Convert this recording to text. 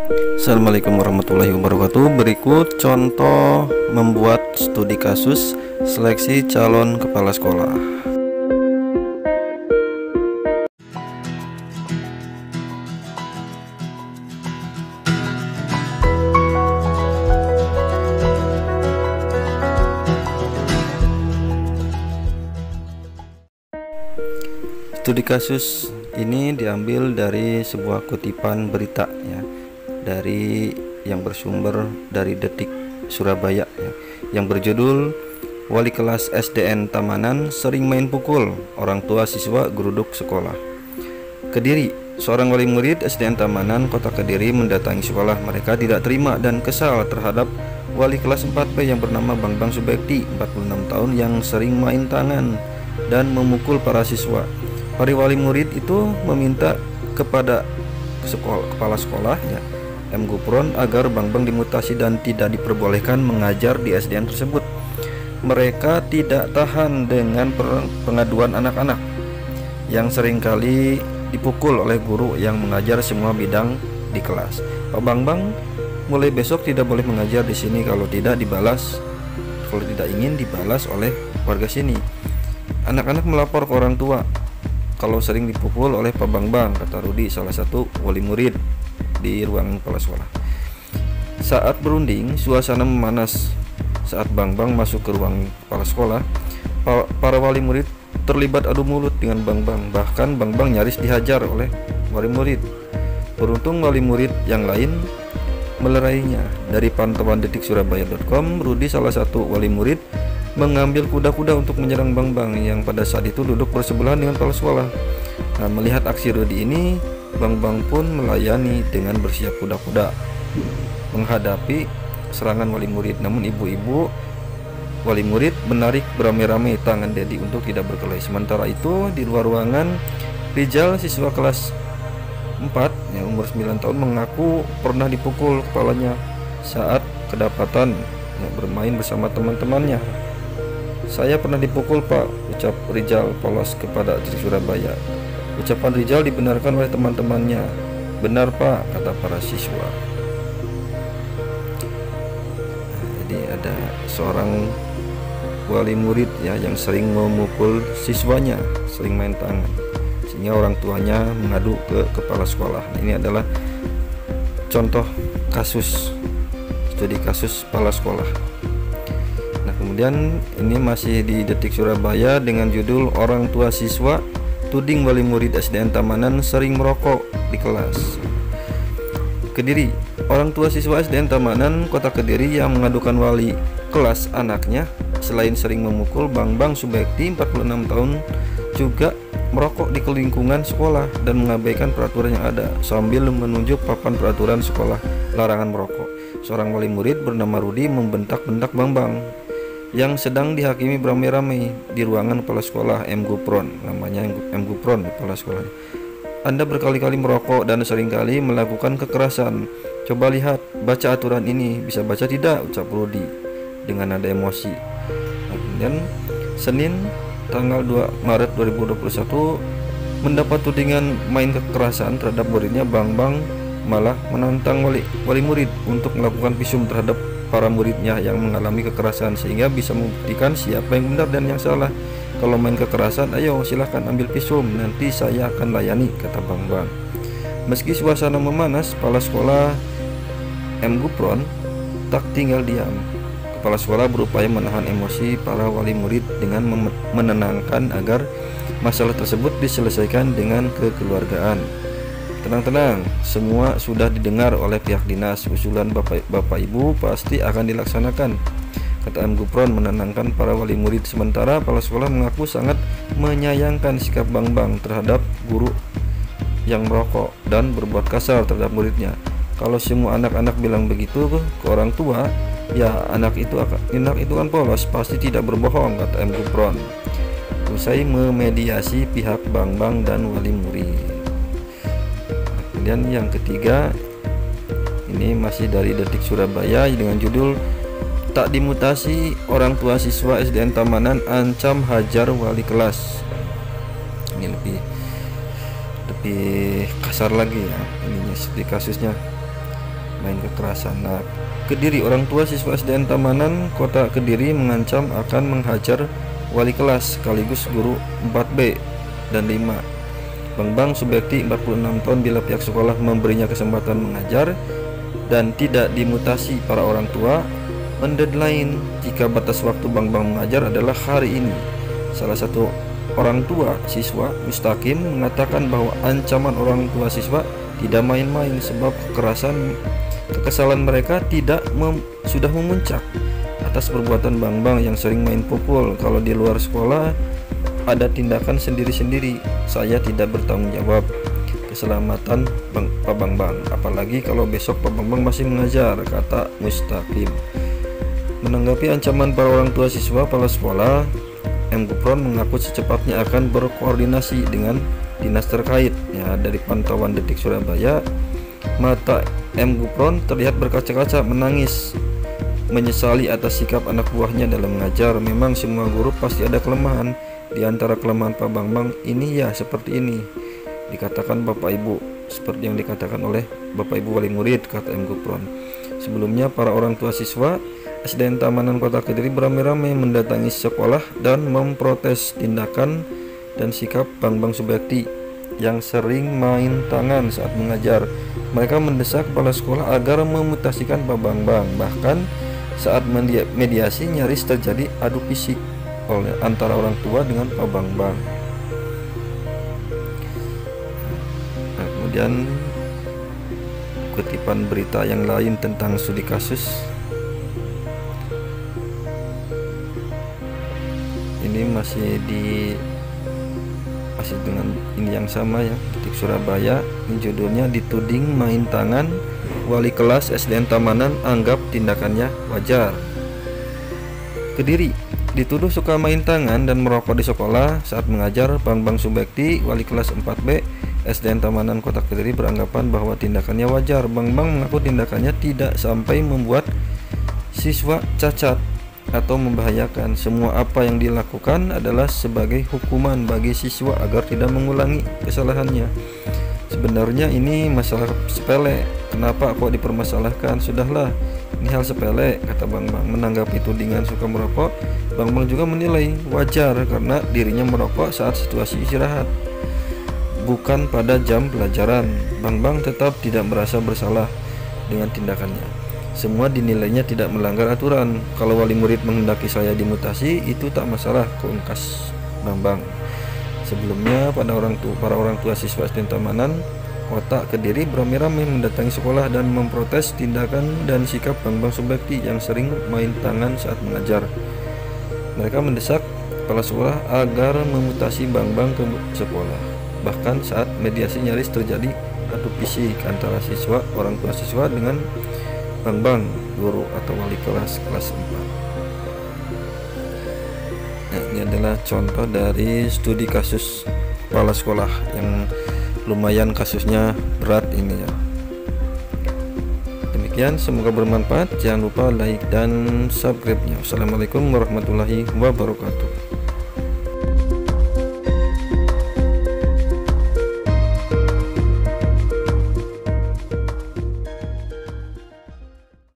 Assalamualaikum warahmatullahi wabarakatuh. Berikut contoh membuat studi kasus seleksi calon kepala sekolah. Studi kasus ini diambil dari sebuah kutipan berita ya, dari yang bersumber dari Detik Surabaya ya, yang berjudul Wali kelas SDN Tamanan sering main pukul orang tua siswa geruduk sekolah. Kediri, seorang wali murid SDN Tamanan Kota Kediri mendatangi sekolah. Mereka tidak terima dan kesal terhadap wali kelas 4B yang bernama Bang Subekti, 46 tahun, yang sering main tangan dan memukul para siswa. Para wali murid itu meminta kepada kepala sekolah ya, M. Gupron, agar Bang dimutasi dan tidak diperbolehkan mengajar di SDN tersebut. Mereka tidak tahan dengan pengaduan anak-anak yang seringkali dipukul oleh guru yang mengajar semua bidang di kelas. Pak Bang mulai besok tidak boleh mengajar di sini kalau tidak ingin dibalas oleh warga sini. Anak-anak melapor ke orang tua kalau sering dipukul oleh Pak Bang, kata Rudi, salah satu wali murid di ruangan kepala sekolah. Saat berunding, suasana memanas. Saat Bang masuk ke ruang kepala sekolah, para wali murid terlibat adu mulut dengan Bang. Bahkan Bang nyaris dihajar oleh wali murid. Beruntung wali murid yang lain melerainya. Dari pantauan detiksurabaya.com, Rudi, salah satu wali murid, mengambil kuda-kuda untuk menyerang Bang yang pada saat itu duduk bersebelahan dengan kepala sekolah. Nah, melihat aksi Rudi ini, Bang pun melayani dengan bersiap kuda-kuda menghadapi serangan wali murid. Namun ibu-ibu wali murid menarik beramai-ramai tangan Dedi untuk tidak berkelahi. Sementara itu di luar ruangan, Rijal, siswa kelas 4 yang umur 9 tahun, mengaku pernah dipukul kepalanya saat kedapatan bermain bersama teman-temannya. Saya pernah dipukul, Pak, ucap Rijal polos kepada Detik Surabaya. Ucapan Rijal dibenarkan oleh teman-temannya. Benar, Pak, kata para siswa. Jadi ada seorang wali murid ya yang sering memukul siswanya, sering main tangan, sehingga orang tuanya mengadu ke kepala sekolah. Ini adalah contoh kasus studi kasus kepala sekolah. Nah, kemudian ini masih di Detik Surabaya dengan judul Orang Tua Siswa Tuding Wali Murid SDN Tamanan Sering Merokok di Kelas. Kediri, orang tua siswa SDN Tamanan Kota Kediri yang mengadukan wali kelas anaknya selain sering memukul, Bang Subekti, 46 tahun, juga merokok di lingkungan sekolah dan mengabaikan peraturan yang ada sambil menunjuk papan peraturan sekolah larangan merokok. Seorang wali murid bernama Rudi membentak-bentak Bang yang sedang dihakimi beramai-ramai di ruangan kepala sekolah M. Gupron, namanya M. Gupron kepala sekolah. Anda berkali-kali merokok dan seringkali melakukan kekerasan. Coba lihat, baca aturan ini. Bisa baca tidak? Ucap Rudi dengan nada emosi. Kemudian Senin tanggal 2 Maret 2021 mendapat tudingan main kekerasan terhadap muridnya. Bang malah menantang wali murid untuk melakukan visum terhadap para muridnya yang mengalami kekerasan sehingga bisa membuktikan siapa yang benar dan yang salah. Kalau main kekerasan, ayo silahkan ambil visum, nanti saya akan layani, kata Bang. Meski suasana memanas, kepala sekolah M. Gupron tak tinggal diam. Kepala sekolah berupaya menahan emosi para wali murid dengan menenangkan agar masalah tersebut diselesaikan dengan kekeluargaan. Tenang, semua sudah didengar oleh pihak dinas. Usulan bapak ibu pasti akan dilaksanakan, kata M. Gupron menenangkan para wali murid. Sementara kepala sekolah mengaku sangat menyayangkan sikap Bang terhadap guru yang merokok dan berbuat kasar terhadap muridnya. Kalau semua anak-anak bilang begitu ke orang tua, ya anak itu kan polos, pasti tidak berbohong, kata M. Gupron usai memediasi pihak Bang dan wali murid. Kemudian yang ketiga, ini masih dari Detik Surabaya dengan judul Tak Dimutasi Orang Tua Siswa SDN Tamanan Ancam Hajar Wali Kelas. Ini lebih kasar lagi ya ininya, seperti kasusnya. main kekerasan. Nah, Kediri, orang tua siswa SDN Tamanan Kota Kediri mengancam akan menghajar wali kelas sekaligus guru 4B dan 5. Bang Subekti 46 tahun bila pihak sekolah memberinya kesempatan mengajar dan tidak dimutasi. Para orang tua mendeadline jika batas waktu Bang mengajar adalah hari ini. Salah satu orang tua siswa, Mustaqim, mengatakan bahwa ancaman orang tua siswa tidak main-main sebab kekesalan mereka sudah memuncak atas perbuatan Bang yang sering main pukul. Kalau di luar sekolah ada tindakan sendiri-sendiri, saya tidak bertanggung jawab keselamatan Pak Bang, apalagi kalau besok Pak Bang masih mengajar, kata Mustaqim. Menanggapi ancaman para orang tua siswa, kepala sekolah M. Gupron mengaku secepatnya akan berkoordinasi dengan dinas terkait. Ya, dari pantauan Detik Surabaya, mata M. Gupron terlihat berkaca-kaca menangis, menyesali atas sikap anak buahnya dalam mengajar. Memang semua guru pasti ada kelemahan. Di antara kelemahan Pak Bang ini ya seperti ini, dikatakan Bapak Ibu, seperti yang dikatakan oleh Bapak Ibu wali murid, kata M. Gupron. Sebelumnya para orang tua siswa SDN Tamanan Kota Kediri beramai-ramai mendatangi sekolah dan memprotes tindakan dan sikap Bang Subekti yang sering main tangan saat mengajar. Mereka mendesak kepala sekolah agar memutasikan Pak Bang. Bahkan saat mediasi nyaris terjadi adu fisik oleh antara orang tua dengan Pak Bang. Nah, kemudian kutipan berita yang lain tentang studi kasus ini masih dengan ini yang sama ya, Detik Surabaya. Ini judulnya, dituding main tangan wali kelas SDN Tamanan anggap tindakannya wajar. Kediri, dituduh suka main tangan dan merokok di sekolah saat mengajar. Bang Subekti, wali kelas 4B SDN Tamanan Kota Kediri, beranggapan bahwa tindakannya wajar. Bang mengaku tindakannya tidak sampai membuat siswa cacat atau membahayakan. Semua apa yang dilakukan adalah sebagai hukuman bagi siswa agar tidak mengulangi kesalahannya. Sebenarnya ini masalah sepele, kenapa kok dipermasalahkan? Sudahlah, ini hal sepele, kata Bang. Menanggapi tudingan suka merokok, Bang juga menilai wajar karena dirinya merokok saat situasi istirahat, bukan pada jam pelajaran. Bang tetap tidak merasa bersalah dengan tindakannya. Semua dinilainya tidak melanggar aturan. Kalau wali murid menghendaki saya dimutasi, itu tak masalah, keungkas Bang. Sebelumnya para orang tua siswa SDN Tamanan Kota Kediri beramai-ramai mendatangi sekolah dan memprotes tindakan dan sikap Bang Subekti yang sering main tangan saat mengajar. Mereka mendesak kepala sekolah agar memutasi Bang ke sekolah. Bahkan saat mediasi nyaris terjadi adu fisik antara orang tua siswa dengan Bang, guru atau wali kelas 4. Nah, ini adalah contoh dari studi kasus kepala sekolah yang lumayan kasusnya berat ini ya. Demikian, semoga bermanfaat. Jangan lupa like dan subscribe-nya. Wassalamualaikum warahmatullahi wabarakatuh.